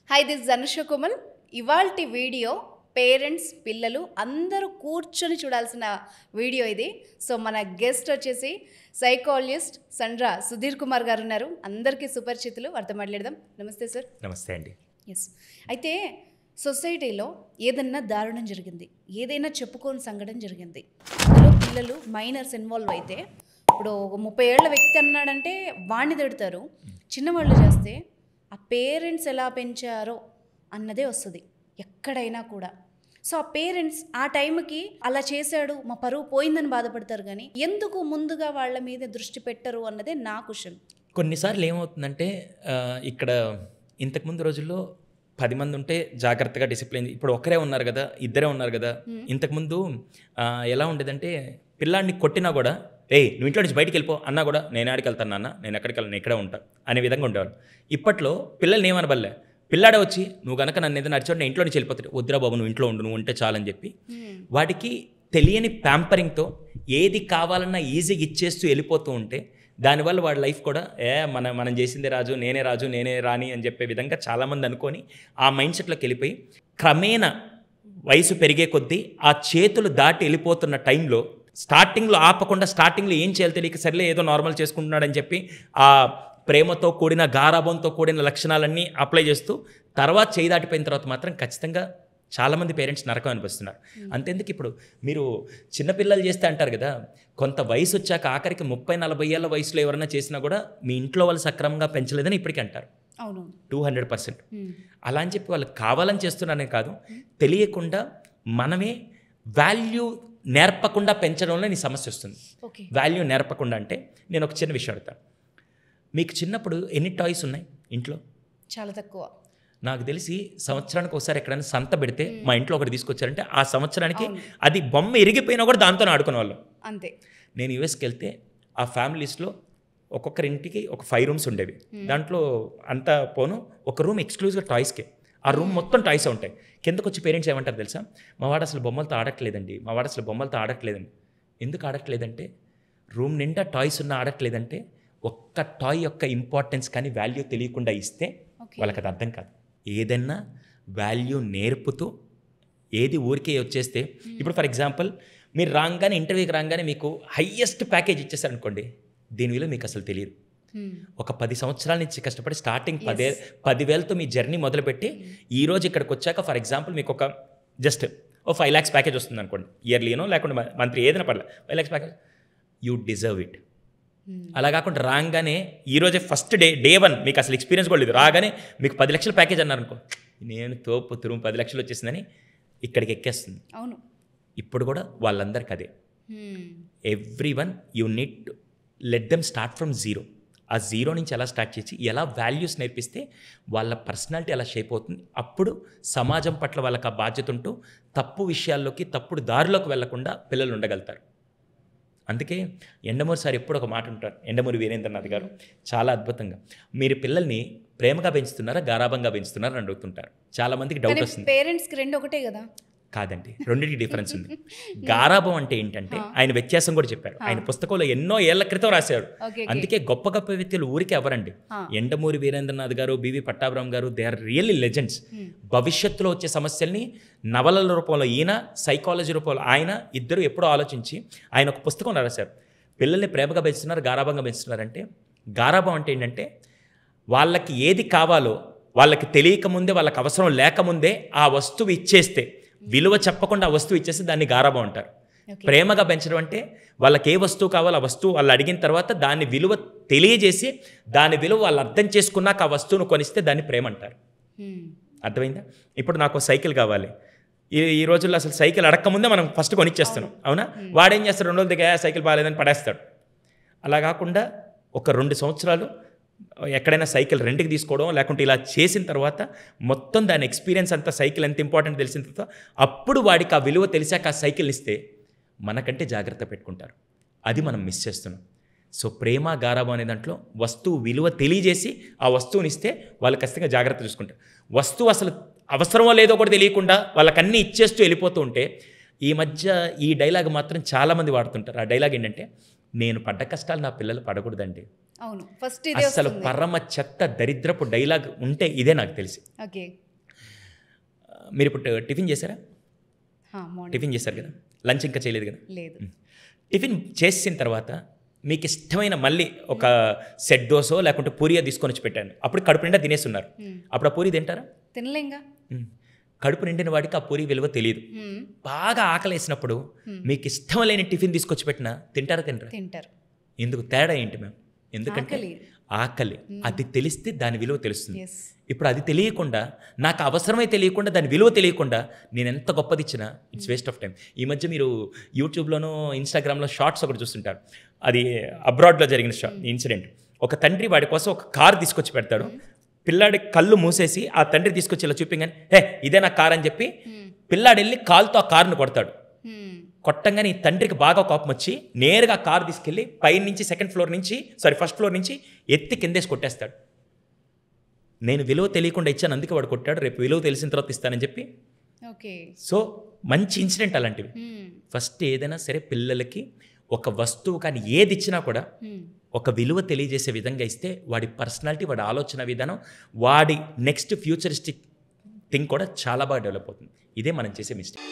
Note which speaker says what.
Speaker 1: Hi this ధనుష కుమల్. ఇవాల్టి video parents పిల్లలు అందరూ కూర్చొని చూడాల్సిన వీడియో ఇది. సో మన గెస్ట్ వచ్చేసి సైకాలజిస్ట్ సండ్రా సుధీర్ కుమార్ గారు ఉన్నారు. అందరికీ సుపరిచితులు, వారితో మాట్లాడదాం. నమస్తే సార్.
Speaker 2: నమస్తే అండి.
Speaker 1: ఎస్, అయితే సొసైటీలో ఏదన్నా దారుణం జరిగింది, ఏదైనా చెప్పుకోని సంఘటన జరిగింది, అందులో పిల్లలు మైనర్స్ ఇన్వాల్వ్ అయితే, ఇప్పుడు ఒక 30 ఏళ్ల వ్యక్తి అన్నాడంటే వాణ్ణి తిడతారు, చిన్నవాళ్ళు చేస్తే ఆ పేరెంట్స్ ఎలా పెంచారో అన్నదే వస్తుంది ఎక్కడైనా కూడా. సో ఆ పేరెంట్స్ ఆ టైంకి అలా చేశాడు, మా పరువు పోయిందని బాధపడతారు, కానీ ఎందుకు ముందుగా వాళ్ళ మీద దృష్టి పెట్టరు అన్నదే నా క్వశ్చన్.
Speaker 2: కొన్నిసార్లు ఏమవుతుందంటే ఇక్కడ ఇంతకుముందు రోజుల్లో 10 మంది ఉంటే జాగ్రత్తగా డిసిప్లిన్, ఇప్పుడు ఒకరే ఉన్నారు కదా, ఇద్దరే ఉన్నారు కదా. ఇంతకుముందు ఎలా ఉండేదంటే పిల్లాడిని కొట్టినా కూడా నువ్వు ఇంట్లో నుంచి బయటికి వెళ్ళిపో అన్నా కూడా నేను ఆడికి వెళ్తాను నాన్న, నేను ఎక్కడికి వెళ్ళను, ఇక్కడే ఉంటా అనే విధంగా ఉండేవాళ్ళు. ఇప్పట్లో పిల్లల్ని ఏమనబల్లే, పిల్లాడే వచ్చి నువ్వు కనుక నన్ను ఏదైనా నడిచోడు నేను ఇంట్లో నుంచి వెళ్ళిపోతాడు, వద్దురా బాబు నువ్వు ఇంట్లో ఉండు, నువ్వు ఉంటే చాలని చెప్పి వాడికి తెలియని ప్యాంపరింగ్తో ఏది కావాలన్నా ఈజీగా ఇచ్చేస్తూ వెళ్ళిపోతూ ఉంటే దానివల్ల వాడి లైఫ్ కూడా మనం చేసిందే రాజు, నేనే రాని అని చెప్పే విధంగా చాలామంది అనుకొని ఆ మైండ్ సెట్లోకి వెళ్ళిపోయి క్రమేణా వయసు పెరిగే కొద్దీ ఆ చేతులు దాటి వెళ్ళిపోతున్న టైంలో స్టార్టింగ్లో ఆపకుండా, స్టార్టింగ్లో ఏం చేయాలి తెలియక సర్లే ఏదో నార్మల్ చేసుకుంటున్నాడని చెప్పి ఆ ప్రేమతో కూడిన గారాబంతో కూడిన లక్షణాలన్నీ అప్లై చేస్తూ తర్వాత చేయి దాటిపోయిన తర్వాత మాత్రం ఖచ్చితంగా చాలామంది పేరెంట్స్ నరకం అనిపిస్తున్నారు. అంతెందుకు ఇప్పుడు మీరు చిన్నపిల్లలు చేస్తే అంటారు కదా, కొంత వయసు వచ్చాక ఆఖరికి 30-40 ఏళ్ళ వయసులో ఎవరైనా చేసినా కూడా మీ ఇంట్లో వాళ్ళు సక్రమంగా పెంచలేదని ఇప్పటికీ అంటారు. 200%. అలా అని చెప్పి వాళ్ళు కావాలని చేస్తున్నారనే కాదు, తెలియకుండా మనమే వాల్యూ నేర్పకుండా పెంచడంలో నీ సమస్య వస్తుంది. వాల్యూ నేర్పకుండా అంటే నేను ఒక చిన్న విషయం అడుగుతాను. మీకు చిన్నప్పుడు ఎన్ని టాయ్స్ ఉన్నాయి ఇంట్లో?
Speaker 1: చాలా తక్కువ.
Speaker 2: నాకు తెలిసి సంవత్సరానికి ఒకసారి ఎక్కడైనా సంత పెడితే మా ఇంట్లో ఒకటి తీసుకొచ్చారంటే ఆ సంవత్సరానికి అది బొమ్మ ఇరిగిపోయినా కూడా దాంతో ఆడుకునే వాళ్ళం.
Speaker 1: అంతే.
Speaker 2: నేను యూఎస్కి వెళ్తే ఆ ఫ్యామిలీస్లో ఒక్కొక్కరింటికి ఒక 5 రూమ్స్ ఉండేవి. దాంట్లో అంతా పోను ఒక రూమ్ ఎక్స్క్లూజివ్గా టాయ్స్కే. ఆ రూమ్ మొత్తం టాయ్స్ ఉంటాయి. కిందకు వచ్చి పేరెంట్స్ ఏమంటారు తెలుసా, మా వాడు అసలు బొమ్మలతో ఆడట్లేదండి, ఎందుకు ఆడట్లేదంటే రూమ్ నిండా టాయ్స్ ఉన్న ఆడట్లేదంటే ఒక్క టాయ్ యొక్క ఇంపార్టెన్స్ కానీ వాల్యూ తెలియకుండా ఇస్తే వాళ్ళకి అది అర్థం కాదు. ఏదన్నా వాల్యూ నేర్పుతూ ఏది ఊరికే వచ్చేస్తే, ఇప్పుడు ఫర్ ఎగ్జాంపుల్ మీరు రాగానే ఇంటర్వ్యూకి రాగానే మీకు హయ్యెస్ట్ ప్యాకేజ్ ఇచ్చేసారనుకోండి, దీని విలువ మీకు అసలు తెలియదు. ఒక 10 సంవత్సరాల నుంచి కష్టపడి స్టార్టింగ్ 10,000తో మీ జర్నీ మొదలుపెట్టి ఈరోజు ఇక్కడికి వచ్చాక ఫర్ ఎగ్జాంపుల్ మీకు ఒక జస్ట్ 5 lakhs ప్యాకేజ్ వస్తుంది అనుకోండి, ఇయర్లీనో లేకుండా మంత్లీ ఏదైనా పర్లేదు, 5 lakhs package, you deserve it. అలా కాకుండా రాగానే ఈరోజే ఫస్ట్ డే 1 మీకు అసలు ఎక్స్పీరియన్స్ కూడా లేదు, రాగానే మీకు 10 లక్షల ప్యాకేజ్ అన్నారు అనుకో, నేను తోపు 10 లక్షలు వచ్చేసిందని ఇక్కడికి ఎక్కేస్తుంది.
Speaker 1: అవును.
Speaker 2: ఇప్పుడు కూడా వాళ్ళందరికీ అదే. Everyone you need to let them start from zero. ఆ జీరో నుంచి ఎలా స్టార్ట్ చేసి ఎలా వాల్యూస్ నేర్పిస్తే వాళ్ళ పర్సనాలిటీ ఎలా షేప్ అవుతుంది, అప్పుడు సమాజం పట్ల వాళ్ళకి ఆ బాధ్యత ఉంటూ తప్పు విషయాల్లోకి తప్పుడు దారిలోకి వెళ్లకుండా పిల్లలు ఉండగలుగుతారు. అందుకే ఎండమూరి సార్ ఎప్పుడు ఒక మాట ఉంటారు, ఎండమూరి వీరేంద్రనాథ్ గారు చాలా అద్భుతంగా, మీరు పిల్లల్ని ప్రేమగా పెంచుతున్నారా గారాబంగా పెంచుతున్నారా అని అడుగుతుంటారు. చాలామందికి డౌట్ వస్తుంది.
Speaker 1: పేరెంట్స్కి రెండు ఒకటే కదా?
Speaker 2: కాదండి, రెండింటికి డిఫరెన్స్ ఉంది. గారాబం అంటే ఏంటంటే ఆయన వ్యత్యాసం కూడా చెప్పారు. ఆయన పుస్తకంలో ఎన్నో ఏళ్ల క్రితం రాశారు. అందుకే గొప్ప గొప్ప వ్యక్తులు ఊరికే ఎవరండి. ఎండమూరి వీరేంద్రనాథ్ గారు, బివి పట్టాభిరామ్ గారు, దే ఆర్ రియల్లీ లెజెండ్స్. భవిష్యత్తులో వచ్చే సమస్యల్ని నవలల రూపంలో ఈయన, సైకాలజీ రూపంలో ఆయన, ఇద్దరు ఎప్పుడో ఆలోచించి ఆయన ఒక పుస్తకం రాశారు. పిల్లల్ని ప్రేమగా పెంచుతున్నారు గారాబంగా పెంచుతున్నారంటే, గారాబం అంటే ఏంటంటే వాళ్ళకి ఏది కావాలో వాళ్ళకి తెలియకముందే, వాళ్ళకి అవసరం లేకముందే ఆ వస్తువు ఇచ్చేస్తే, విలువ చెప్పకుండా ఆ వస్తువు ఇచ్చేస్తే దాన్ని గారాబం అంటారు. ప్రేమగా పెంచడం అంటే వాళ్ళకి ఏ వస్తువు కావాలో ఆ వస్తువు వాళ్ళు అడిగిన తర్వాత దాని విలువ తెలియజేసి దాని విలువ వాళ్ళు అర్థం చేసుకున్నాక ఆ వస్తువును కొనిస్తే దాన్ని ప్రేమ అంటారు. అర్థమైందా? ఇప్పుడు నాకు సైకిల్ కావాలి, ఈ రోజుల్లో అసలు సైకిల్ అడక్కముందే మనం ఫస్ట్ కొనిచ్చేస్తున్నాం, అవునా? వాడేం చేస్తాడు, 2 రోజుల దగ్గర సైకిల్ బాగాలేదని పడేస్తాడు. అలా కాకుండా ఒక 2 సంవత్సరాలు ఎక్కడైనా సైకిల్ రెంట్కి తీసుకోవడం, లేకుంటే ఇలా చేసిన తర్వాత మొత్తం దాని ఎక్స్పీరియన్స్ అంతా, సైకిల్ ఎంత ఇంపార్టెంట్ తెలిసిన తర్వాత అప్పుడు వాడికి ఆ విలువ తెలిసాక ఆ సైకిల్ ఇస్తే మనకంటే జాగ్రత్త పెట్టుకుంటారు. అది మనం మిస్ చేస్తున్నాం. సో ప్రేమ గారాబం అనే దాంట్లో వస్తువు విలువ తెలియజేసి ఆ వస్తువుని ఇస్తే వాళ్ళు ఖచ్చితంగా జాగ్రత్త చూసుకుంటారు. వస్తువు అసలు అవసరమో లేదో కూడా తెలియకుండా వాళ్ళకన్నీ ఇచ్చేస్తూ వెళ్ళిపోతూ ఉంటే, ఈ మధ్య ఈ డైలాగ్ మాత్రం చాలామంది వాడుతుంటారు. ఆ డైలాగ్ ఏంటంటే, నేను పడ్డ కష్టాలు నా పిల్లలు పడకూడదండి,
Speaker 1: అవును, ఫస్ట్ ఇదే
Speaker 2: అసలు
Speaker 1: వస్తుంది.
Speaker 2: పరమ చెత్త దరిద్రపు డైలాగ్ ఉంటే ఇదే నాకు తెలిసి.
Speaker 1: ఓకే.
Speaker 2: మీరు ఇప్పుడు టిఫిన్ చేశారా?
Speaker 1: మార్నింగ్
Speaker 2: టిఫిన్ చేశారు కదా, లంచ్ ఇంకా చేయలేదు కదా.
Speaker 1: లేదు.
Speaker 2: టిఫిన్ చేసిన తర్వాత మీకు ఇష్టమైన మళ్ళీ ఒక సెట్ దోసో లేకుంటే పూరియో తీసుకొని వచ్చి పెట్టాను, అప్పుడు కడుపు నిండా తినేస్తున్నారు. అప్పుడు ఆ పూరి తింటారా?
Speaker 1: తినలేంగా.
Speaker 2: కడుపు నిండిన వాడికి ఆ పూరి విలువ తెలియదు. బాగా ఆకలేసినప్పుడు మీకు ఇష్టం లేని టిఫిన్ తీసుకొచ్చి పెట్టినా తింటారా?
Speaker 1: తింటారు.
Speaker 2: ఎందుకు? తేడా ఏంటి మ్యామ్? ఎందుకంటే
Speaker 1: ఆకలి.
Speaker 2: ఆకలి. అది తెలిస్తే దాని విలువ తెలుస్తుంది.
Speaker 1: ఎస్.
Speaker 2: ఇప్పుడు అది తెలియకుండా, నాకు అవసరమై తెలియకుండా, దాని విలువ తెలియకుండా నేను ఎంత గొప్పది ఇచ్చినా ఇట్స్ వేస్ట్ ఆఫ్ టైం. ఈ మధ్య మీరు యూట్యూబ్లోనూ ఇన్స్టాగ్రామ్లో షార్ట్స్ ఒకటి చూస్తుంటారు. అది అబ్రాడ్లో జరిగిన ఇన్సిడెంట్. ఒక తండ్రి వాడి కోసం ఒక కార్ తీసుకొచ్చి పెడతాడు. పిల్లాడి కళ్ళు మూసేసి ఆ తండ్రి తీసుకొచ్చి ఇలా చూపించగానే, హే ఇదే నా కార్ అని చెప్పి పిల్లాడు వెళ్ళి కాలుతో ఆ కారును కొడతాడు. కొట్టంగానే ఈ తండ్రికి బాగా కోపం వచ్చి నేరుగా కారు తీసుకెళ్ళి పైనుంచి ఫస్ట్ ఫ్లోర్ నుంచి ఎత్తి కిందేసి కొట్టేస్తాడు. నేను విలువ తెలియకుండా ఇచ్చాను, అందుకే వాడు కొట్టాడు, రేపు విలువ తెలిసిన తర్వాత ఇస్తానని చెప్పి.
Speaker 1: ఓకే.
Speaker 2: సో మంచి ఇన్సిడెంట్ అలాంటివి. ఫస్ట్ ఏదైనా సరే పిల్లలకి ఒక వస్తువు కానీ ఏది ఇచ్చినా కూడా ఒక విలువ తెలియజేసే విధంగా ఇస్తే వాడి పర్సనాలిటీ, వాడి ఆలోచన విధానం, వాడి నెక్స్ట్ ఫ్యూచరిస్టిక్ థింగ్ కూడా చాలా బాగా డెవలప్ అవుతుంది. ఇదే మనం చేసే మిస్టేక్.